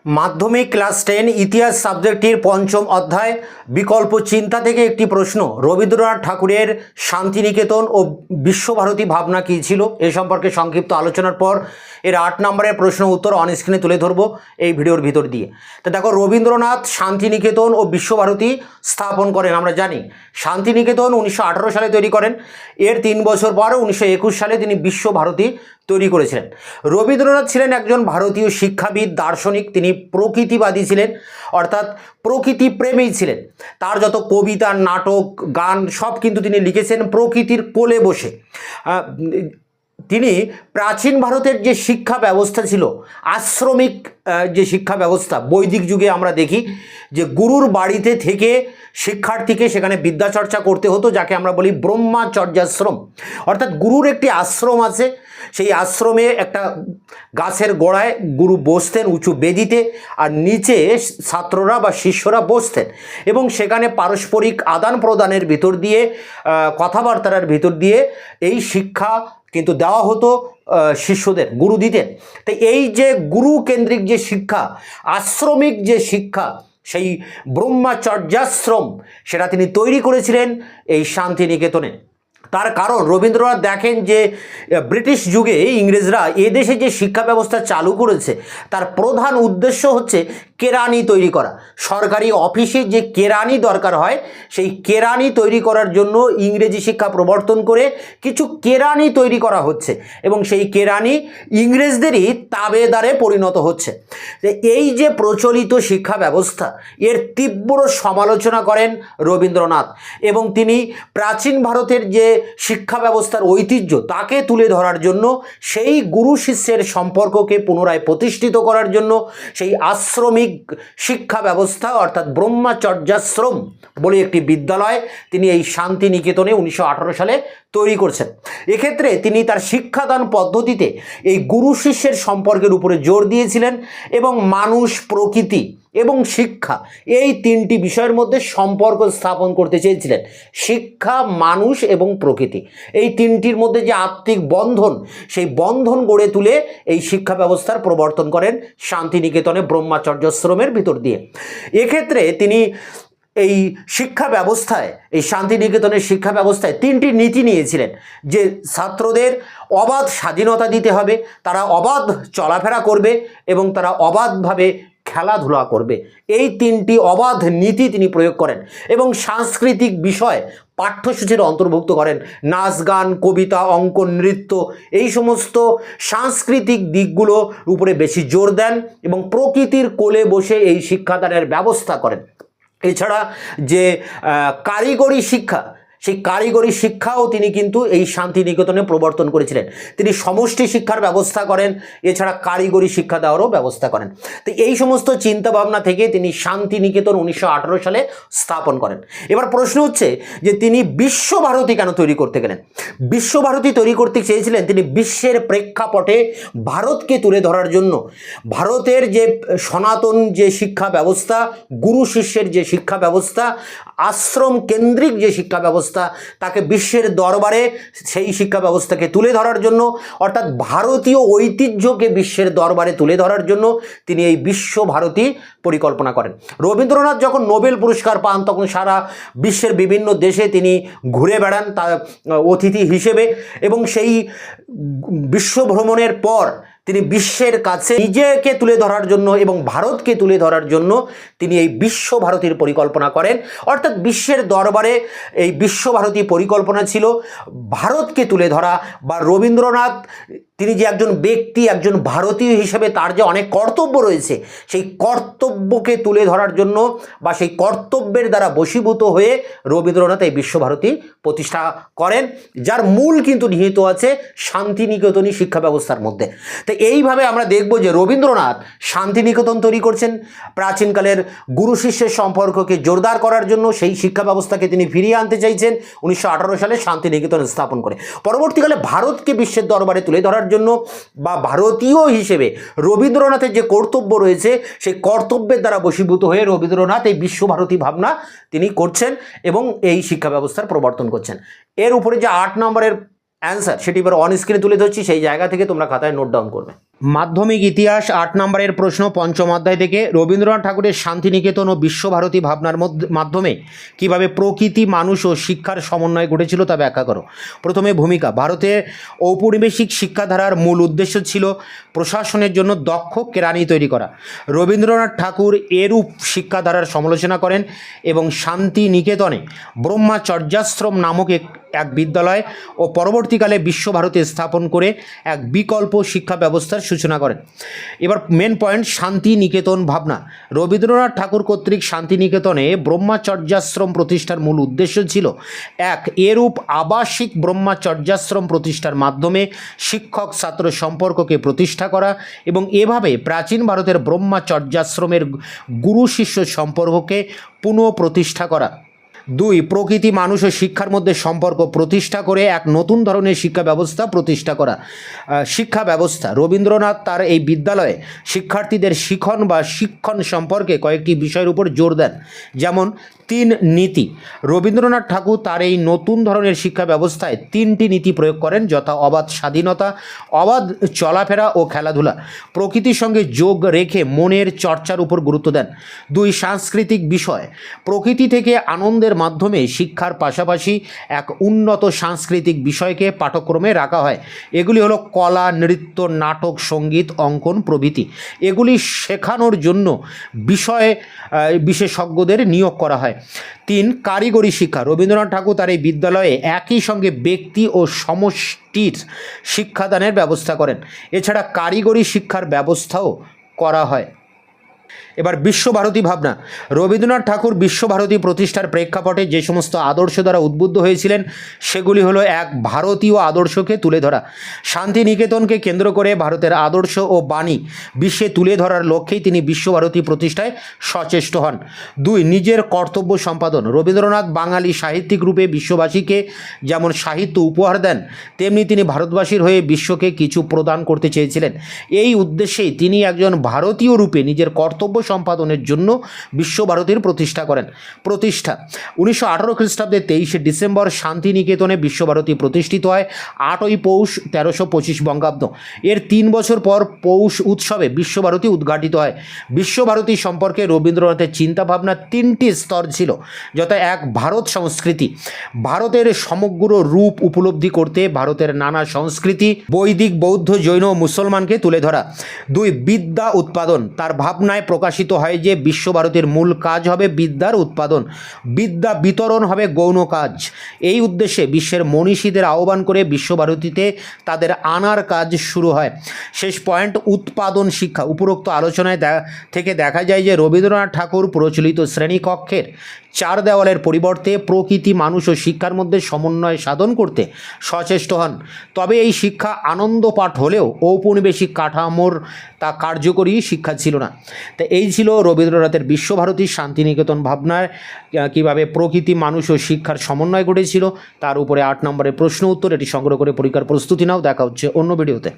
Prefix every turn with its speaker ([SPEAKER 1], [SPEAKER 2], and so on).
[SPEAKER 1] মাধ্যমিক ক্লাস 10 ইতিহাস সাবজেক্টের পঞ্চম অধ্যায় বিকল্প চিন্তা থেকে একটি প্রশ্ন। রবীন্দ্রনাথ ঠাকুরের শান্তিনিকেতন ও বিশ্বভারতী ভাবনা কী ছিল এ সম্পর্কে সংক্ষিপ্ত আলোচনার পর এর 8 নম্বরের প্রশ্ন উত্তর অন স্ক্রিনে তুলে ধরবো এই ভিডিওর ভিতর দিয়ে। তো দেখো, রবীন্দ্রনাথ শান্তিনিকেতন ও বিশ্বভারতী স্থাপন করেন। আমরা জানি শান্তিনিকেতন 1918 সালে তৈরি করেন। এর 3 বছর পর 1921 সালে তিনি বিশ্বভারতী তৈরি করেছিলেন। রবীন্দ্রনাথ ছিলেন একজন ভারতীয় শিক্ষাবিদ, দার্শনিক। তিনি প্রকৃতিবাদী ছিলেন, অর্থাৎ প্রকৃতি প্রেমী ছিলেন। তার যত কবিতা, নাটক, গান সব কিন্তু তিনি লিখেছেন প্রকৃতির কোলে বসে। তিনি প্রাচীন ভারতের যে শিক্ষা ব্যবস্থা ছিল, আশ্রমিক যে শিক্ষা ব্যবস্থা, বৈদিক যুগে আমরা দেখি যে গুরুর বাড়িতে থেকে শিক্ষার্থীকে সেখানে বিদ্যাচর্চা করতে হতো, যাকে আমরা বলি ব্রহ্মচর্যাশ্রম। অর্থাৎ গুরুর একটি আশ্রম আছে, সেই আশ্রমে একটা গাছের গোড়ায় গুরু বসতেন উঁচু বেদিতে, আর নিচে ছাত্ররা বা শিষ্যরা বসতেন এবং সেখানে পারস্পরিক আদান প্রদানের ভিতর দিয়ে, কথাবার্তার ভিতর দিয়ে এই শিক্ষা কিন্তু দেওয়া হতো শিষ্যদের, গুরু দিতেন। তো এই যে গুরু কেন্দ্রিক যে শিক্ষা, আশ্রমিক যে শিক্ষা, সেই ব্রহ্মচর্যাশ্রম সেটা তিনি তৈরি করেছিলেন এই শান্তিনিকেতনে। তার কারণ রবীন্দ্রনাথ দেখেন যে ব্রিটিশ যুগে ইংরেজরা এদেশে যে শিক্ষা ব্যবস্থা চালু করেছে তার প্রধান উদ্দেশ্য হচ্ছে কেরানি তৈরি করা। সরকারি অফিসে যে কেরানি দরকার হয় সেই কেরানি তৈরি করার জন্য ইংরেজি শিক্ষা প্রবর্তন করে কিছু কেরানি তৈরি করা হচ্ছে এবং সেই কেরানি ইংরেজদেরই তাবেদারে পরিণত হচ্ছে। এই যে প্রচলিত শিক্ষা ব্যবস্থা, এর তীব্র সমালোচনা করেন রবীন্দ্রনাথ এবং তিনি প্রাচীন ভারতের যে শিক্ষা ব্যবস্থার ঐতিহ্য তাকে তুলে ধরার জন্য, সেই গুরু শিষ্যের সম্পর্ককে পুনরায় প্রতিষ্ঠিত করার জন্য সেই আশ্রমিক শিক্ষা ব্যবস্থা অর্থাৎ ব্রহ্মচর্যাশ্রম বলে একটি বিদ্যালয় তিনি এই শান্তিনিকেতনে 1918 সালে তৈরি করছেন। এক্ষেত্রে তিনি তার শিক্ষাদান পদ্ধতিতে এই গুরু শিষ্যের সম্পর্কের উপরে জোর দিয়েছিলেন এবং মানুষ, প্রকৃতি এবং শিক্ষা এই তিনটি বিষয়ের মধ্যে সম্পর্ক স্থাপন করতে চেয়েছিলেন। শিক্ষা, মানুষ এবং প্রকৃতি, এই তিনটির মধ্যে যে আত্মিক বন্ধন, সেই বন্ধন গড়ে তুলে এই শিক্ষা ব্যবস্থার প্রবর্তন করেন শান্তিনিকেতনে ব্রহ্মচর্যাশ্রমের ভিতর দিয়ে। এক্ষেত্রে তিনি এই শিক্ষা ব্যবস্থায়, এই শান্তিনিকেতনের শিক্ষা ব্যবস্থায় 3টি নীতি নিয়েছিলেন যে ছাত্রদের অবাধ স্বাধীনতা দিতে হবে, তারা অবাধ চলাফেরা করবে এবং তারা অবাধভাবে খেলাধুলা করবে। এই 3টি অবাধ নীতি তিনি প্রয়োগ করেন এবং সাংস্কৃতিক বিষয় পাঠ্যসূচির অন্তর্ভুক্ত করেন। নাচ, গান, কবিতা, অঙ্কন, নৃত্য এই সমস্ত সাংস্কৃতিক দিকগুলো উপরে বেশি জোর দেন এবং প্রকৃতির কোলে বসে এই শিক্ষাদানের ব্যবস্থা করেন। এছাড়া যে কারিগরি শিক্ষা, সেই কারিগরি শিক্ষাও তিনি কিন্তু এই শান্তিনিকেতনে প্রবর্তন করেছিলেন। তিনি সমষ্টি শিক্ষার ব্যবস্থা করেন, এছাড়া কারিগরি শিক্ষা দেওয়ারও ব্যবস্থা করেন। তো এই সমস্ত চিন্তাভাবনা থেকে তিনি শান্তিনিকেতন 1918 সালে স্থাপন করেন। এবার প্রশ্ন হচ্ছে যে তিনি বিশ্বভারতী কেন তৈরি করতে গেলেন? বিশ্বভারতী তৈরি করতে চেয়েছিলেন তিনি বিশ্বের প্রেক্ষাপটে ভারতকে তুলে ধরার জন্য। ভারতের যে সনাতন যে শিক্ষা ব্যবস্থা, গুরু শিষ্যের যে শিক্ষা ব্যবস্থা, আশ্রম কেন্দ্রিক যে শিক্ষা ব্যবস্থা, তাকে বিশ্বের দরবারে সেই শিক্ষা ব্যবস্থাকে তুলে ধরার জন্য, অর্থাৎ ভারতীয় ঐতিহ্যকে বিশ্বের দরবারে তুলে ধরার জন্য তিনি এই বিশ্বভারতী পরিকল্পনা করেন। রবীন্দ্রনাথ যখন নোবেল পুরস্কার পান তখন সারা বিশ্বের বিভিন্ন দেশে তিনি ঘুরে বেড়ান তার অতিথি হিসেবে এবং সেই বিশ্ব ভ্রমণের পর তিনি বিশ্বের কাছে নিজেকে তুলে ধরার জন্য এবং ভারতকে তুলে ধরার জন্য তিনি এই বিশ্বভারতীর পরিকল্পনা করেন। অর্থাৎ বিশ্বের দরবারে এই বিশ্বভারতী পরিকল্পনা ছিল ভারতকে তুলে ধরা, বা রবীন্দ্রনাথ তিনি যে একজন ব্যক্তি, একজন ভারতীয় হিসেবে তার যে অনেক কর্তব্য রয়েছে, সেই কর্তব্যকে তুলে ধরার জন্য বা সেই কর্তব্যের দ্বারা বশীভূত হয়ে রবীন্দ্রনাথ এই বিশ্বভারতী প্রতিষ্ঠা করেন, যার মূল কিন্তু নিহিত আছে শান্তিনিকেতনী শিক্ষা ব্যবস্থার মধ্যে। তো এইভাবে আমরা দেখব যে রবীন্দ্রনাথ শান্তিনিকেতন তৈরি করছেন প্রাচীনকালের গুরু শিষ্যের সম্পর্ককে জোরদার করার জন্য। সেই শিক্ষা ব্যবস্থাকে তিনি ফিরিয়ে আনতে চাইছেন 1918 সালে শান্তিনিকেতন স্থাপন করে। পরবর্তীকালে ভারতকে বিশ্বের দরবারে তুলে ধরার জন্য বা ভারতীয় হিসেবে রবীন্দ্রনাথের যে কর্তব্য রয়েছে সেই কর্তব্যের দ্বারা বশীভূত হয়ে রবীন্দ্রনাথ এই বিশ্বভারতী ভাবনা তিনি করছেন এবং এই শিক্ষা ব্যবস্থার প্রবর্তন করছেন। এর উপরে যে 8 নম্বরের অ্যান্সার সেটি এবার অন স্ক্রিনে তুলে ধরছি, সেই জায়গা থেকে তোমরা খাতায় নোট ডাউন করবে। মাধ্যমিক ইতিহাস 8 নম্বরের প্রশ্ন পঞ্চম অধ্যায় থেকে রবীন্দ্রনাথ ঠাকুরের শান্তিনিকেতন ও বিশ্বভারতী ভাবনার মাধ্যমে কিভাবে প্রকৃতি মানুষ ও শিক্ষার সমন্বয় ঘটেছিল তা ব্যাখ্যা করো। প্রথমে ভূমিকা। ভারতে ঔপনিবেশিক শিক্ষাধারার মূল উদ্দেশ্য ছিল প্রশাসনের জন্য দক্ষ কেরানি তৈরি করা। রবীন্দ্রনাথ ঠাকুর এরূপ শিক্ষাধারার সমালোচনা করেন এবং শান্তিনিকেতনে ব্রহ্মচর্যাশ্রম নামক এক বিদ্যালয় ও পরবর্তীকালে বিশ্বভারতী স্থাপন করে এক বিকল্প শিক্ষা ব্যবস্থার সূচনা করেন। এবার মেন পয়েন্ট, শান্তিনিকেতন ভাবনা। রবীন্দ্রনাথ ঠাকুর কর্তৃক শান্তিনিকেতনে ব্রহ্মচর্যাশ্রম প্রতিষ্ঠার মূল উদ্দেশ্য ছিল এক, এরূপ আবাসিক ব্রহ্মচর্যাশ্রম প্রতিষ্ঠার মাধ্যমে শিক্ষক ছাত্র সম্পর্ককে প্রতিষ্ঠা করা এবং এভাবে প্রাচীন ভারতের ব্রহ্মচর্যাশ্রমের গুরু শিষ্য সম্পর্ককে পুনঃপ্রতিষ্ঠা করা। 2, প্রকৃতি মানুষ ও শিক্ষার মধ্যে সম্পর্ক প্রতিষ্ঠা করে এক নতুন ধরনের শিক্ষা ব্যবস্থা প্রতিষ্ঠা করা। শিক্ষা ব্যবস্থা। রবীন্দ্রনাথ তার এই বিদ্যালয়ে শিক্ষার্থীদের শিক্ষণ সম্পর্কে কয়েকটি বিষয়ের উপর জোর দেন, যেমন 3 নীতি। রবীন্দ্রনাথ ঠাকুর তার এই নতুন ধরনের শিক্ষা ব্যবস্থায় 3টি নীতি প্রয়োগ করেন, যথা অবাধ স্বাধীনতা, অবাধ চলাফেরা ও খেলাধুলা। প্রকৃতির সঙ্গে যোগ রেখে মনের চর্চার উপর গুরুত্ব দেন। 2, সাংস্কৃতিক বিষয়। প্রকৃতি থেকে আনন্দের মাধ্যমে শিক্ষার পাশাপাশি এক উন্নত সাংস্কৃতিক বিষয়কে পাঠ্যক্রমে রাখা হয়। এগুলি হলো কলা, নৃত্য, নাটক, সঙ্গীত, অঙ্কন প্রভৃতি। এগুলি শেখানোর জন্য বিশেষজ্ঞদের নিয়োগ করা হয়। 3, কারিগরি শিক্ষা। রবীন্দ্রনাথ ঠাকুর তার এই বিদ্যালয়ে একই সঙ্গে ব্যক্তি ও সমষ্টির শিক্ষাদানের ব্যবস্থা করেন। এছাড়া কারিগরি শিক্ষার ব্যবস্থাও করা হয়। এবার বিশ্বভারতী ভাবনা। রবীন্দ্রনাথ ঠাকুর বিশ্বভারতী প্রতিষ্ঠার প্রেক্ষাপটে যে সমস্ত আদর্শ দ্বারা উদ্বুদ্ধ হয়েছিলেন সেগুলি হলো 1, ভারতীয় আদর্শকে তুলে ধরা। শান্তিনিকেতনকে কেন্দ্র করে ভারতের আদর্শ ও বাণী বিশ্বে তুলে ধরার লক্ষ্যেই তিনি বিশ্বভারতী প্রতিষ্ঠায় সচেষ্ট হন। 2, নিজের কর্তব্য সম্পাদন। রবীন্দ্রনাথ বাঙালি সাহিত্যিক রূপে বিশ্ববাসীকে যেমন সাহিত্য উপহার দেন, তেমনি তিনি ভারতবাসীর হয়ে বিশ্বকে কিছু প্রদান করতে চেয়েছিলেন। এই উদ্দেশ্যেই তিনি একজন ভারতীয় রূপে নিজের কর্তব্য সম্পাদনের জন্য বিশ্বভারতীর প্রতিষ্ঠা করেন। প্রতিষ্ঠা। 1918 খ্রিস্টাব্দে 23শে ডিসেম্বর শান্তিনিকেতনে বিশ্বভারতী প্রতিষ্ঠিত হয়। 8ই পৌষ 1325 বঙ্গাব্দ। এর 3 বছর পর পৌষ উৎসবে বিশ্বভারতী উদ্ঘাটিত হয়। বিশ্বভারতী সম্পর্কে রবীন্দ্রনাথের চিন্তাভাবনা 3টি স্তর ছিল, যথা 1, ভারত সংস্কৃতি। ভারতের সমগ্র রূপ উপলব্ধি করতে ভারতের নানা সংস্কৃতি, বৈদিক, বৌদ্ধ, জৈন ও মুসলমানকে তুলে ধরা। 2, বিদ্যা উৎপাদন। তার ভাবনায় প্রকাশিত হয় যে বিশ্বভারতীর মূল কাজ হবে বিদ্যার উৎপাদন, বিদ্যা বিতরণ হবে গৌণ কাজ। এই উদ্দেশ্যে বিশ্বের মনীষীদের আহ্বান করে বিশ্বভারতীতে তাদের আনার কাজ শুরু হয়। শেষ পয়েন্ট, উৎপাদন শিক্ষা। উপরোক্ত আলোচনায় থেকে দেখা যায় যে রবীন্দ্রনাথ ঠাকুর প্রচলিত শ্রেণীকক্ষের 4 দেওয়ালের পরিবর্তে প্রকৃতি মানুষ ও শিক্ষার মধ্যে সমন্বয় সাধন করতে সচেষ্ট হন। তবে এই শিক্ষা আনন্দ পাঠ হলেও ঔপনিবেশিক কাঠামোর তা কার্যকরী শিক্ষা ছিল না। তা এই ছিল রবীন্দ্রনাথের বিশ্বভারতী শান্তিনিকেতন ভাবনায় কীভাবে প্রকৃতি মানুষ ও শিক্ষার সমন্বয় ঘটেছিল তার উপরে 8 নম্বরের প্রশ্ন উত্তর। এটি সংগ্রহ করে পরীক্ষার প্রস্তুতি নাও। দেখা হচ্ছে অন্য ভিডিওতে।